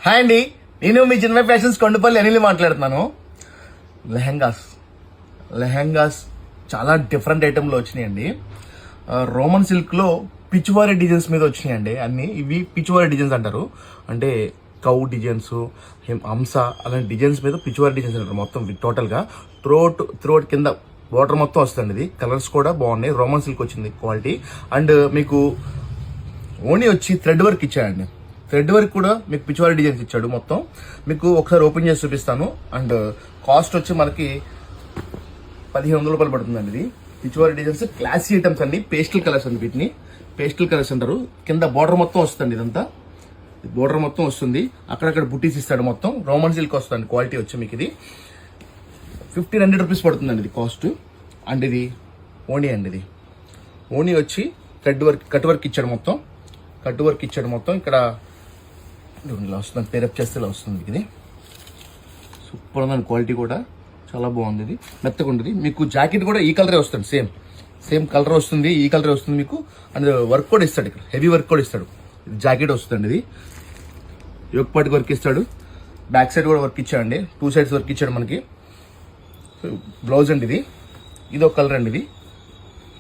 Hi అండి, నేను మీ చిన్మయ fashions Kondapalli Anil మాట్లాడుతున్నాను. లెహెంగాస్ చాలా డిఫరెంట్ ఐటెంలో వచ్చినాయండి. రోమన్ సిల్క్లో పిచ్వారీ డిజైన్స్ మీద వచ్చినాయండి అన్ని. ఇవి పిచ్వారీ డిజైన్స్ అంటారు, అంటే కౌ డిజైన్స్, హంస అలాంటి డిజైన్స్ మీద పిచ్వారీ డిజైన్స్ అంటారు. మొత్తం టోటల్గా త్రోట్ కింద బార్డర్ మొత్తం వస్తుంది. ఇది కలర్స్ కూడా బాగున్నాయి. రోమన్ సిల్క్ వచ్చింది క్వాలిటీ. అండ్ మీకు ఓనీ వచ్చి థ్రెడ్ వర్క్ ఇచ్చాడండి. థ్రెడ్ వర్క్ కూడా మీకు పిచ్వారీ డిజైన్స్ ఇచ్చాడు. మొత్తం మీకు ఒకసారి ఓపెన్ చేసి చూపిస్తాను. అండ్ కాస్ట్ వచ్చి మనకి 1500 రూపాయలు పడుతుందండి. ఇది పిచ్వారీ డిజైన్స్ క్లాసీ ఐటమ్స్ అండి. పేస్టల్ కలర్స్ అండి, వీటిని పేస్టల్ కలర్స్ అంటారు. కింద బార్డర్ మొత్తం వస్తుంది, ఇదంతా బార్డర్ మొత్తం వస్తుంది. అక్కడక్కడ బుట్టీస్ ఇస్తాడు. మొత్తం రోమన్ సిల్క్ వస్తుంది క్వాలిటీ వచ్చి మీకు ఇది 1500 రూపీస్ పడుతుందండి ఇది కాస్ట్. అండ్ ఇది ఓనీ అండి. ఇది ఓనీ వచ్చి కట్ వర్క్ ఇచ్చాడు. మొత్తం కట్ వర్క్ ఇచ్చాడు. మొత్తం ఇక్కడ ఇలా వస్తుంది, పేరప్ చేస్తే ఇలా వస్తుంది. ఇది సూపర్ ఉందండి, క్వాలిటీ కూడా చాలా బాగుంది. ఇది మెత్తగా ఉంటుంది. మీకు జాకెట్ కూడా ఈ కలరే వస్తుంది, సేమ్ కలర్ వస్తుంది, ఈ కలరే వస్తుంది మీకు. అండ్ వర్క్ కూడా ఇస్తాడు, ఇక్కడ హెవీ వర్క్ కూడా ఇస్తాడు. జాకెట్ వస్తుంది. ఇది యోగపాటికి వర్క్ ఇస్తాడు. బ్యాక్ సైడ్ కూడా వర్క్ ఇచ్చాడండి, 2 సైడ్స్ వర్క్ ఇచ్చాడు మనకి. బ్లౌజ్ అండి. ఇది ఒక కలర్ అండి. ఇది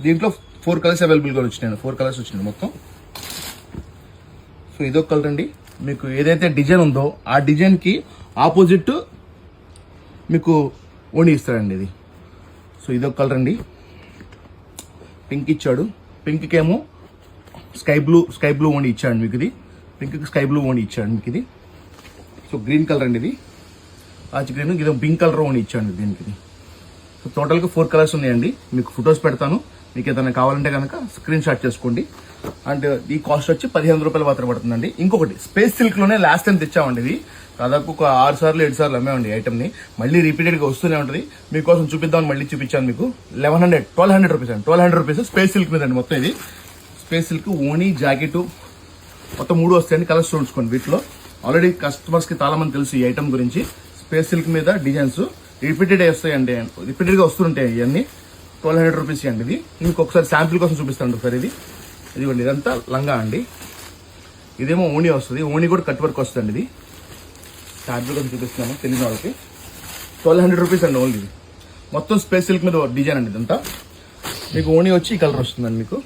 దీంట్లో 4 కలర్స్ అవైలబుల్గా వచ్చినాయి. 4 కలర్స్ వచ్చినాయి మొత్తం. సో ఇదొక కలర్ అండి. మీకు ఏదైతే డిజైన్ ఉందో ఆ డిజైన్కి ఆపోజిట్ మీకు ఓణి ఇస్తాడండి ఇది. సో ఇదొక కలర్ అండి. పింక్ ఇచ్చాడు. పింక్కి ఏమో స్కై బ్లూ ఓణి ఇచ్చాడు మీకు. ఇది పింక్కి స్కై బ్లూ ఓణి ఇచ్చాడు మీకు. ఇది సో గ్రీన్ కలర్ అండి. ఇది ఆచి గ్రీన్, ఇది పింక్ కలర్ ఓణి ఇచ్చాడు దీనికి. ఇది సో టోటల్గా 4 కలర్స్ ఉన్నాయండి. మీకు ఫొటోస్ పెడతాను, మీకు ఏదైనా కావాలంటే కనుక స్క్రీన్ షాట్ చేసుకోండి. అండ్ ఈ కాస్ట్ వచ్చి 1500 రూపాయలు మాత్రం పడుతుందండి. ఇంకొకటి స్పేస్ సిల్క్ లోనే లాస్ట్ టైం తెచ్చామండి. ఇది దాదాపు ఒక 6 సార్లు 7 సార్లు అమ్మేవండి ఐటమ్ ని. మళ్ళీ రిపీటెడ్ గా వస్తూనే ఉంటుంది. మీకోసం చూపిద్దామని మళ్ళీ చూపించాను మీకు. 1200 రూపీస్ అండి. 1200 రూపీస్ స్పేస్ సిల్క్ మీద అండి. మొత్తం ఇది స్పేస్ సిల్క్ ఓనీ జాకెట్ మొత్తం 3 వస్తాయండి. కలర్స్ చూసుకోండి. వీటిలో ఆల్రెడీ కస్టమర్స్ కి చాలా మంది తెలుసు ఈ ఐటమ్ గురించి. స్పేస్ సిల్క్ మీద డిజైన్స్ రిపీటెడ్ వస్తాయండి, రిపీటెడ్ గా వస్తుంటాయి ఇవన్నీ. 1200 రూపీస్ అండి. ఇది మీకు ఒకసారి శాంపిల్ కోసం చూపిస్తాను ఒకసారి. ఇదిగోండి, ఇదంతా లంగా అండి. ఇదేమో ఓణీ వస్తుంది. ఓణీ కూడా కట్ వర్క్ వస్తుంది. ఇది శాంపిల్ కోసం చూపిస్తున్నాను తెలియని వాళ్ళకి. 1200 రూపీస్ అండి ఓన్లీ. ఇది మొత్తం స్పేస్ సిల్క్ మీద డిజైన్ అండి. ఇదంతా మీకు ఓణీ వచ్చి ఈ కలర్ వస్తుందండి. మీకు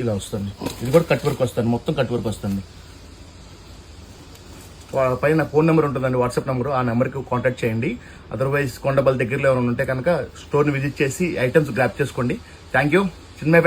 ఇలా వస్తుంది. ఇది కూడా కట్ వర్క్ వస్తుంది, మొత్తం కట్ వర్క్ వస్తుంది. పైన ఫోన్ నెంబర్ ఉంటుందండి, వాట్సాప్ నెంబర్. ఆ నెంబర్కి కాంటాక్ట్ చేయండి. అదర్వైజ్ కొండపల్లి దగ్గరలో ఎవరైనా ఉంటే కనుక స్టోర్ని విజిట్ చేసి ఐటమ్స్ గ్రాప్ చేసుకోండి. Thank you. చిన్మయ